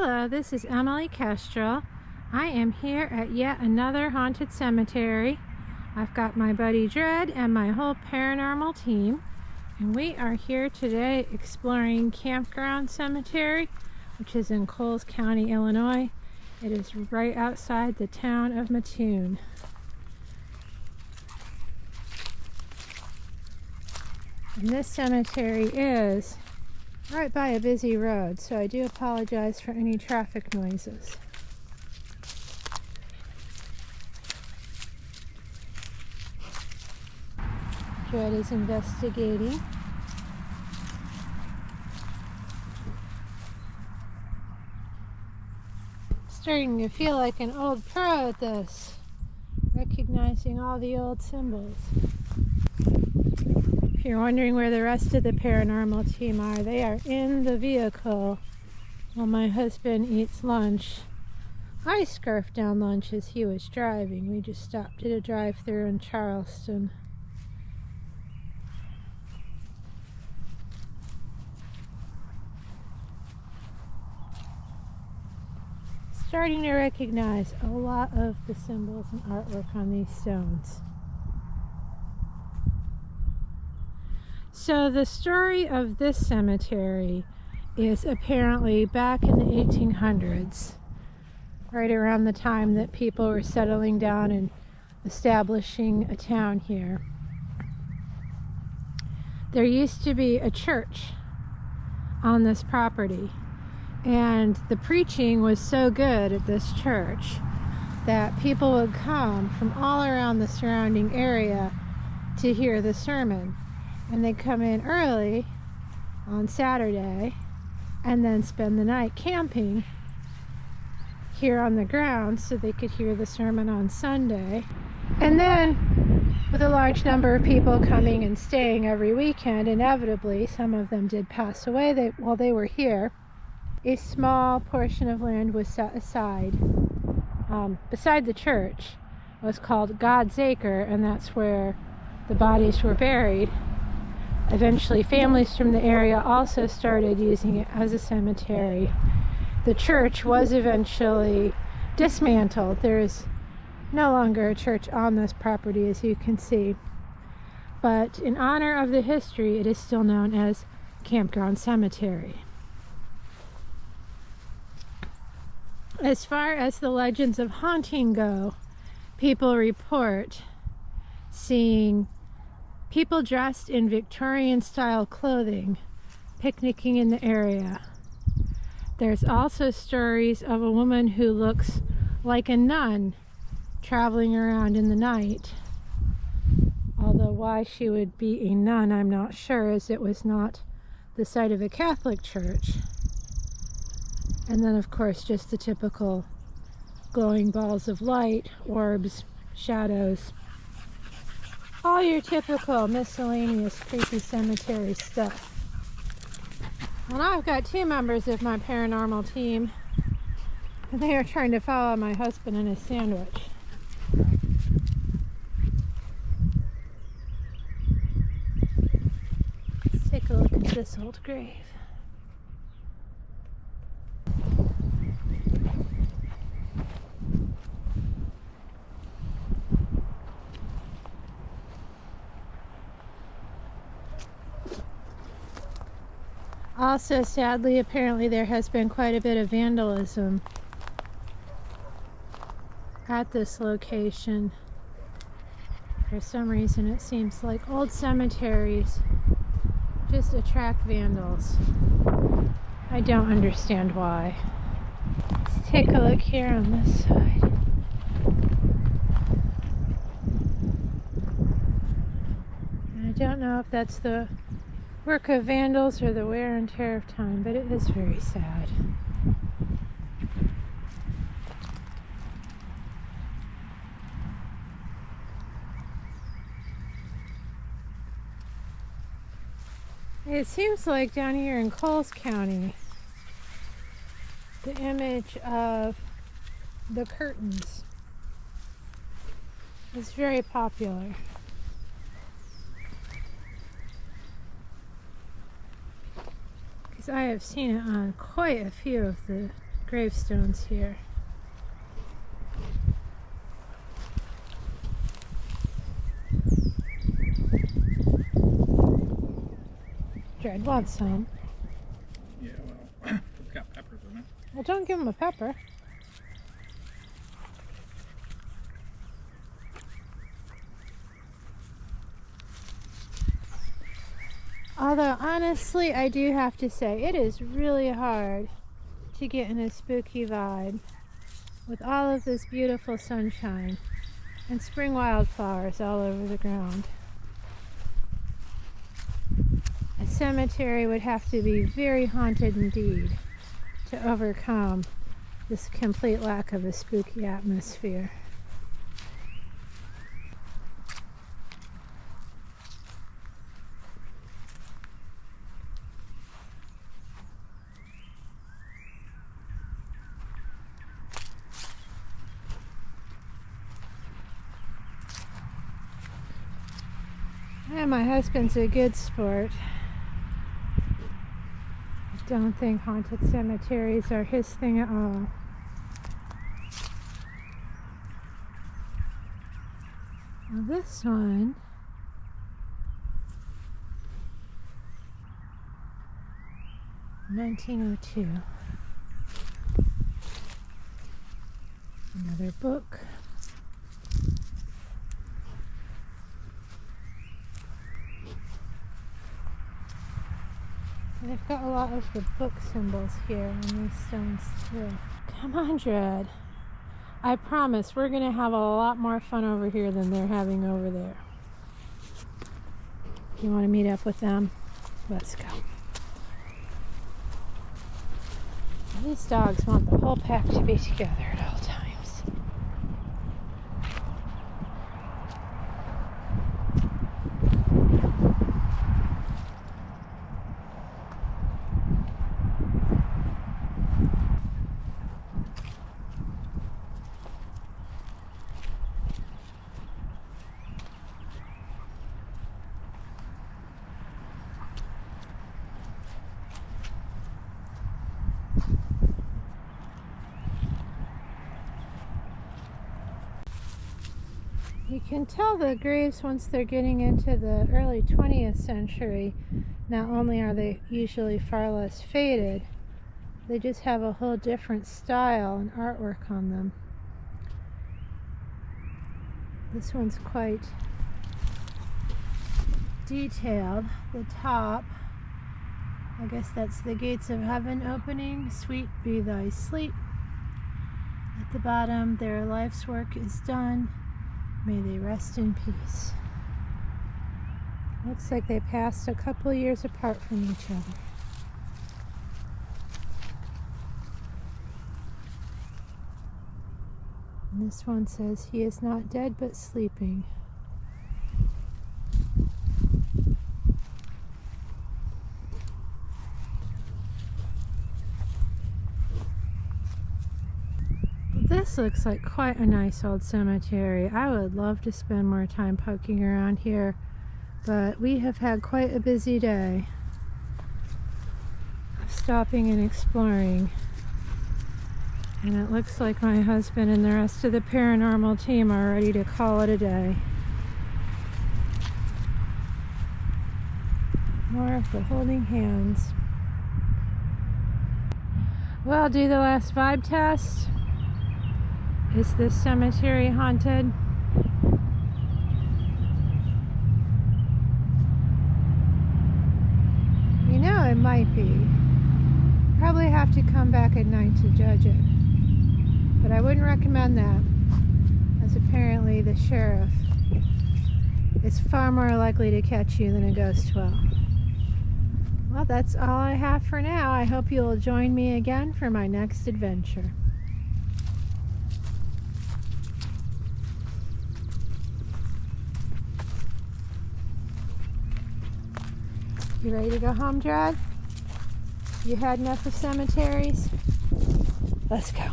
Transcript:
Hello, this is Emily Kestrel. I am here at yet another haunted cemetery. I've got my buddy Dred and my whole paranormal team, and we are here today exploring Campground Cemetery, which is in Coles County, Illinois. It is right outside the town of Mattoon. And this cemetery is right by a busy road, so I do apologize for any traffic noises. Dred is investigating. Starting to feel like an old pro at this, recognizing all the old symbols. If you're wondering where the rest of the paranormal team are, they are in the vehicle while my husband eats lunch. I scarfed down lunch as he was driving. We just stopped at a drive-thru in Charleston. Starting to recognize a lot of the symbols and artwork on these stones. So the story of this cemetery is apparently back in the 1800s, right around the time that people were settling down and establishing a town here. There used to be a church on this property, and the preaching was so good at this church that people would come from all around the surrounding area to hear the sermon. And they'd come in early on Saturday and then spend the night camping here on the ground so they could hear the sermon on Sunday. And then, with a large number of people coming and staying every weekend, inevitably some of them did pass away while they were here. A small portion of land was set aside beside the church. It was called God's Acre, and that's where the bodies were buried. Eventually, families from the area also started using it as a cemetery. The church was eventually dismantled. There is no longer a church on this property, as you can see. But in honor of the history, it is still known as Campground Cemetery. As far as the legends of haunting go, people report seeing people dressed in Victorian-style clothing picnicking in the area. There's also stories of a woman who looks like a nun traveling around in the night. Although why she would be a nun, I'm not sure, as it was not the site of a Catholic church. And then, of course, just the typical glowing balls of light, orbs, shadows. All your typical miscellaneous creepy cemetery stuff. Well, now I've got two members of my paranormal team, and they are trying to follow my husband and his sandwich. Let's take a look at this old grave. Also, sadly, apparently there has been quite a bit of vandalism at this location. For some reason, it seems like old cemeteries just attract vandals. I don't understand why. Let's take a look here on this side. And I don't know if that's the work of vandals or the wear and tear of time, but it is very sad. It seems like down here in Coles County, the image of the curtains is very popular. I have seen it on quite a few of the gravestones here. Jared wants some. Yeah, well, it's got peppers in it. Well, don't give him a pepper. Although, honestly, I do have to say, it is really hard to get in a spooky vibe with all of this beautiful sunshine and spring wildflowers all over the ground. A cemetery would have to be very haunted indeed to overcome this complete lack of a spooky atmosphere. And my husband's a good sport. I don't think haunted cemeteries are his thing at all. Now this one, (1902). Another book. And they've got a lot of the book symbols here on these stones too. Come on, Dread. I promise we're going to have a lot more fun over here than they're having over there. You want to meet up with them? Let's go. These dogs want the whole pack to be together at all times. You can tell the graves once they're getting into the early 20th century. Not only are they usually far less faded, they just have a whole different style and artwork on them. This one's quite detailed. The top, I guess that's the gates of heaven opening. Sweet be thy sleep. At the bottom, their life's work is done. May they rest in peace. Looks like they passed a couple years apart from each other. And this one says, he is not dead but sleeping. This looks like quite a nice old cemetery. I would love to spend more time poking around here, but we have had quite a busy day of stopping and exploring. And it looks like my husband and the rest of the paranormal team are ready to call it a day. More of the holding hands. Well, do the last vibe test. Is this cemetery haunted? You know, it might be. Probably have to come back at night to judge it. But I wouldn't recommend that, as apparently the sheriff is far more likely to catch you than a ghost will. Well, that's all I have for now. I hope you'll join me again for my next adventure. You ready to go home, Drag? You had enough of cemeteries? Let's go.